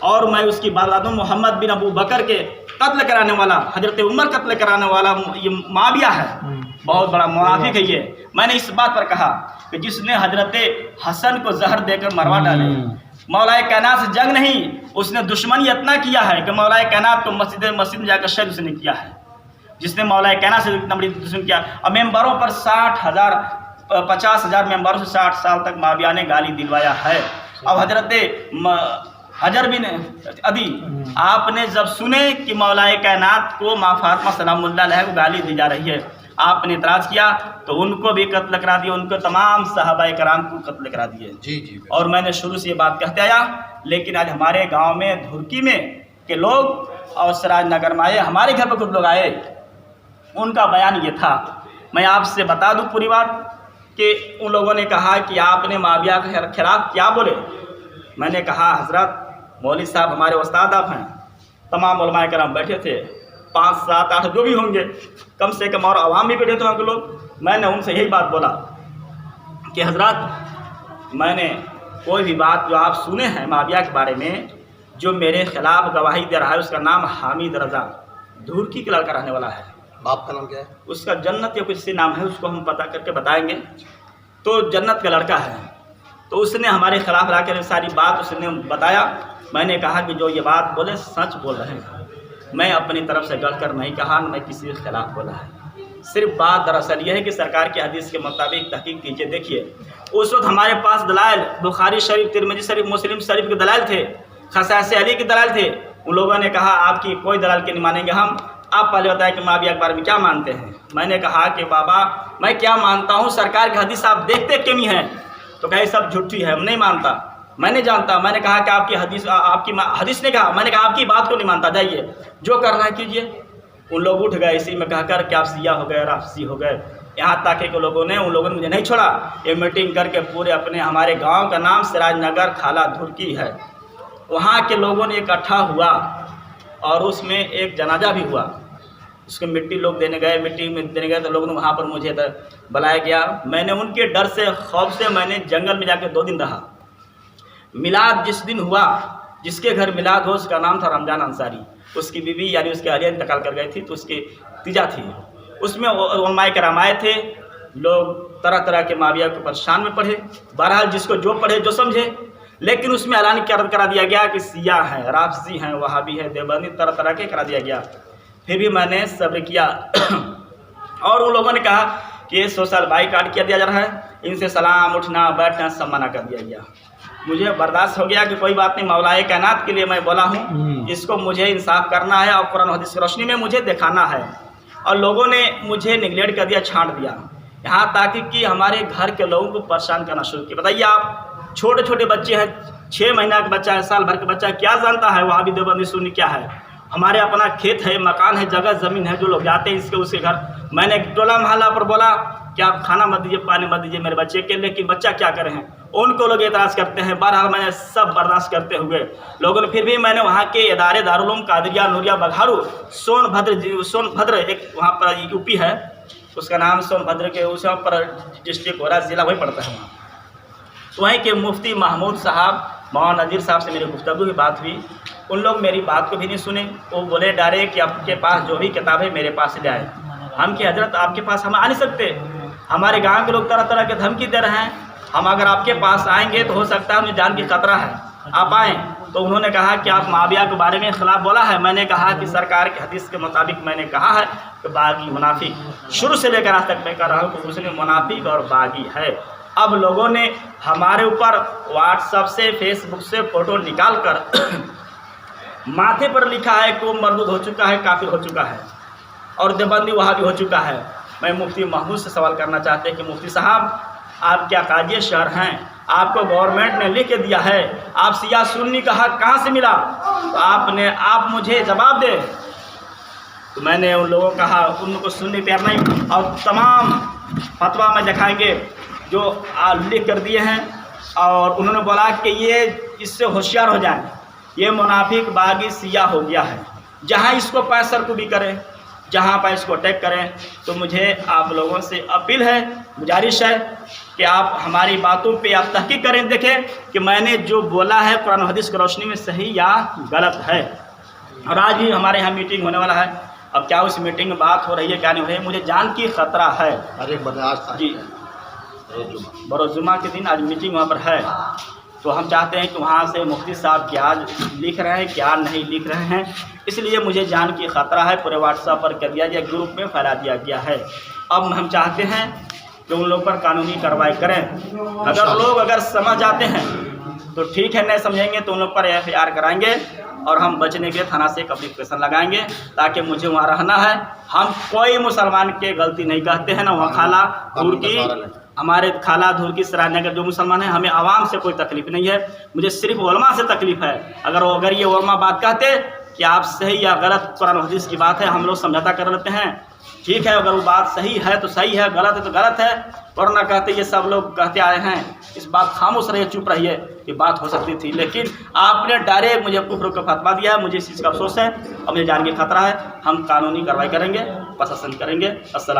اور میں اس کی بات دوں محمد بن ابو بکر کے قتل کرانے والا، حضرت عمر قتل کرانے والا یہ معاویہ ہے، بہت بڑا منافق ہے یہ۔ میں نے اس بات پر کہا کہ جس نے حضرت حسن کو زہر دے کر مروا ڈالے، مولا کائنات سے جنگ نہیں، اس نے دشمنی اتنا کیا ہے کہ مولا کائنات کو مسجد میں جا کر شہید اس نے کیا ہے، جس نے مولا کائنات سے اتنا بڑی دشمنی کیا۔ اور ممبروں پر 50,000 ممبروں سے 60 سال تک معاویہ نے گالی دلوایا ہے۔ اب حضرت حجر بن عدی، آپ نے جب سنے کہ مولا کائنات کو ماں فاطمہ سلام اللہ علیہ کو گالی دی جا رہی ہے، آپ نے اعتراض کیا تو ان کو بھی قتل کرا دیا، ان کو تمام صحابہ کرام کو قتل کرا دیے۔ جی اور میں نے شروع سے یہ بات کہتے آیا، لیکن آج ہمارے گاؤں میں دھورکی میں کے لوگ اور سراج نگر میں آئے، ہمارے گھر پہ کچھ لوگ آئے، ان کا بیان یہ تھا، میں آپ سے بتا دوں پوری بات، کہ ان لوگوں نے کہا کہ آپ نے معاویہ کے خلاف کیا بولے۔ میں نے کہا حضرت مولوی صاحب ہمارے استاد آپ ہیں، تمام علماء کرام بیٹھے تھے، 5 7 8 جو بھی ہوں گے، کم سے کم اور عوام بھی بیٹھے تھے وہاں کے لوگ۔ میں نے ان سے یہی بات بولا کہ حضرات میں نے کوئی بھی بات جو آپ سنے ہیں معاویہ کے بارے میں جو میرے خلاف گواہی دے رہا ہے، اس کا نام حامد رضا دھورکی کا لڑکا رہنے والا ہے۔ باپ کا نام کیا ہے؟ اس کا جنت یا کچھ سے نام ہے، اس کو ہم پتہ کر کے بتائیں گے۔ تو جنت کا لڑکا ہے، تو اس نے ہمارے خلاف لا کر ساری بات اس نے بتایا۔ میں نے کہا کہ جو یہ بات بولے سچ بول رہے ہیں، میں اپنی طرف سے گڑھ کر نہیں کہا، میں کسی کے خلاف بولا ہے۔ صرف بات دراصل یہ ہے کہ سرکار کی حدیث کے مطابق تحقیق کیجیے۔ دیکھیے اس وقت ہمارے پاس دلائل بخاری شریف، ترمذی شریف، مسلم شریف کے دلائل تھے، خصائص علی کے دلائل تھے۔ ان لوگوں نے کہا آپ کی کوئی دلائل کے نہیں مانیں گے ہم، آپ پہلے بتائیں کہ معاویہ کے بارے میں کیا مانتے ہیں۔ میں نے کہا کہ بابا میں کیا مانتا ہوں، سرکار کی حدیث آپ دیکھتے کیوں نہیں ہیں؟ تو کہے سب جھوٹی ہے، نہیں مانتا، میں نہیں جانتا۔ میں نے کہا کہ آپ کی حدیث، آپ کی حدیث نے کہا، میں نے کہا آپ کی بات کو نہیں مانتا، جائیے جو کرنا ہے کیجیے۔ ان لوگ اٹھ گئے اسی میں کہہ کر کہ آپ سیاہ ہو گئے، رافضی ہو گئے، یہاں تک کہ ان لوگوں نے مجھے نہیں چھوڑا، یہ میٹنگ کر کے پورے اپنے ہمارے گاؤں کا نام سراج نگر کھالا دھورکی ہے، وہاں کے لوگوں نے اکٹھا ہوا اور اس میں ایک جنازہ بھی ہوا، اس کو مٹی لوگ دینے گئے، مٹی میں دینے گئے تو لوگوں نے وہاں پر مجھے بلایا گیا۔ میں نے ان کے ڈر سے، خوف سے، میں نے جنگل میں جا کے 2 دن رہا۔ میلاد جس دن ہوا، جس کے گھر میلاد ہو، اس کا نام تھا رمضان انصاری، اس کی بیوی یعنی اس کے اہلیہ انتقال کر گئی تھی، تو اس کی تیجا تھی۔ اس میں علماء کرام آئے تھے، لوگ طرح طرح کے معاویہ کو پریشان میں پڑھے، بہرحال جس کو جو پڑھے جو سمجھے، لیکن اس میں اعلان کرا دیا گیا کہ سیاہ ہیں، رافضی ہیں، وہابی ہیں، دیوبندی، طرح طرح کے کرا دیا گیا۔ پھر بھی میں نے صبر کیا اور ان لوگوں نے کہا کہ سوشل بائیکاٹ کیا دیا جا رہا ہے، ان سے سلام اٹھنا بیٹھنا سب منع کر دیا گیا۔ مجھے برداشت ہو گیا کہ کوئی بات نہیں، مولا کائنات کے لیے میں بولا ہوں، اس کو مجھے انصاف کرنا ہے اور قرآن و حدیث کی روشنی میں مجھے دکھانا ہے۔ اور لوگوں نے مجھے نگلیکٹ کر دیا، چھانٹ دیا، یہاں تک کہ ہمارے گھر کے لوگوں کو پریشان کرنا شروع کیا۔ بتائیے آپ چھوٹے چھوٹے بچے ہیں، 6 مہینہ کا بچہ ہے، سال بھر کا بچہ کیا جانتا ہے وہابی دیوبندی سنی کیا ہے؟ ہمارے اپنا کھیت ہے، مکان ہے، جگہ زمین ہے، جو لوگ جاتے ہیں اس کے گھر۔ میں نے ٹولہ محلہ پر بولا کہ آپ کھانا مت دیجیے، پانی مت دیجیے میرے بچے کے، لیکن بچہ کیا کرے ہیں، ان کو لوگ اعتراض کرتے ہیں۔ بہرحال میں نے سب برداشت کرتے ہوئے لوگوں نے، پھر بھی میں نے وہاں کے ادارے دارالعلوم قادریہ نوریہ بگھارو، سون بھدر ایک وہاں پر یو پی ہے، اس کا نام سون بھدر کے، اس پر ڈسٹرکٹ ہو رہا ہے، ضلع وہی پڑتا ہے وہاں۔ وہیں کے مفتی محمود صاحب، مولانا نذیر صاحب سے میری گفتگو کی بات ہوئی، ان لوگ میری بات کو بھی نہیں سنے، وہ بولے ڈارے کہ آپ کے پاس جو بھی کتاب ہے میرے پاس لے آئے۔ ہم کہ حضرت آپ کے پاس ہم آ نہیں سکتے، ہمارے گاؤں کے لوگ طرح طرح کے دھمکی دے رہے ہیں، ہم اگر آپ کے پاس آئیں گے تو ہو سکتا ہے ہمیں جان کی خطرہ ہے، آپ آئیں۔ تو انہوں نے کہا کہ آپ معاویہ کے بارے میں خلاف بولا ہے۔ میں نے کہا کہ سرکار کی حدیث کے مطابق میں نے کہا ہے کہ باغی منافق، شروع سے لے کر آج تک میں کہہ رہا ہوں کہ مسلم منافق اور باغی ہے۔ اب لوگوں نے ہمارے اوپر واٹس ایپ سے، فیس بک سے فوٹو نکال کر ماتھے پر لکھا ہے کہ وہ مردود ہو چکا ہے، کافر ہو چکا ہے اور دیوبندی وہاں بھی ہو چکا ہے۔ میں مفتی محمود سے سوال کرنا چاہتے ہیں کہ مفتی صاحب آپ کیا قاضی شہر ہیں؟ آپ کو گورنمنٹ نے لکھ کے دیا ہے، آپ سیاہ سنی کا حق کہاں سے ملا؟ تو آپ مجھے جواب دیں۔ تو میں نے ان لوگوں کو کہا، ان کو سننے تیار نہیں، اور تمام فتویٰ میں دکھائیں گے جو لکھ کر دیے ہیں، اور انہوں نے بولا کہ یہ اس سے ہوشیار ہو جائیں، یہ منافق باغی سیاہ ہو گیا ہے، جہاں اس کو پیسر کو بھی کریں، جہاں پر اس کو اٹیک کریں۔ تو مجھے آپ لوگوں سے اپیل ہے، گزارش ہے کہ آپ ہماری باتوں پہ آپ تحقیق کریں، دیکھیں کہ میں نے جو بولا ہے قرآن و حدیث کی روشنی میں صحیح یا غلط ہے۔ اور آج بھی ہمارے یہاں میٹنگ ہونے والا ہے، اب کیا اس میٹنگ میں بات ہو رہی ہے کیا نہیں ہو رہی ہے، مجھے جان کی خطرہ ہے جی۔ بروز جمعہ کے دن آج میٹنگ وہاں پر ہے، تو ہم چاہتے ہیں کہ وہاں سے مفتی صاحب کیا لکھ رہے ہیں کیا نہیں لکھ رہے ہیں، اس لیے مجھے جان کی خطرہ ہے، پورے واٹس ایپ پر کر دیا گیا، گروپ میں پھیلا دیا گیا ہے۔ اب ہم چاہتے ہیں کہ ان لوگ پر قانونی کارروائی کریں، اگر سمجھ آتے ہیں تو ٹھیک ہے، نہیں سمجھیں گے تو ان لوگ پر FIR کرائیں گے، اور ہم بچنے کے تھانہ سے اپلیکیشن لگائیں گے، تاکہ مجھے وہاں رہنا ہے۔ ہم کوئی مسلمان کی غلطی نہیں کہتے ہیں، نہ وہاں خالہ دور کی، ہمارے خالہ دور کی سرائے نگر جو مسلمان ہیں، ہمیں عوام سے کوئی تکلیف نہیں ہے، مجھے صرف علماء سے تکلیف ہے۔ اگر یہ علماء بات کہتے کہ آپ صحیح یا غلط قرآن و حدیث کی بات ہے، ہم لوگ سمجھوتا کر لیتے ہیں، ٹھیک ہے، اگر وہ بات صحیح ہے تو صحیح ہے، غلط ہے تو غلط ہے، ورنہ کہتے یہ سب لوگ کہتے آئے ہیں، اس بات خاموش رہیے، چپ رہیے، یہ بات ہو سکتی تھی، لیکن آپ نے ڈائریکٹ مجھے کفر کا فتویٰ دیا ہے، مجھے اس چیز کا افسوس ہے اور مجھے جان کے خطرہ ہے۔ ہم قانونی کارروائی کریں گے، پرشاسن کریں گے۔ السلام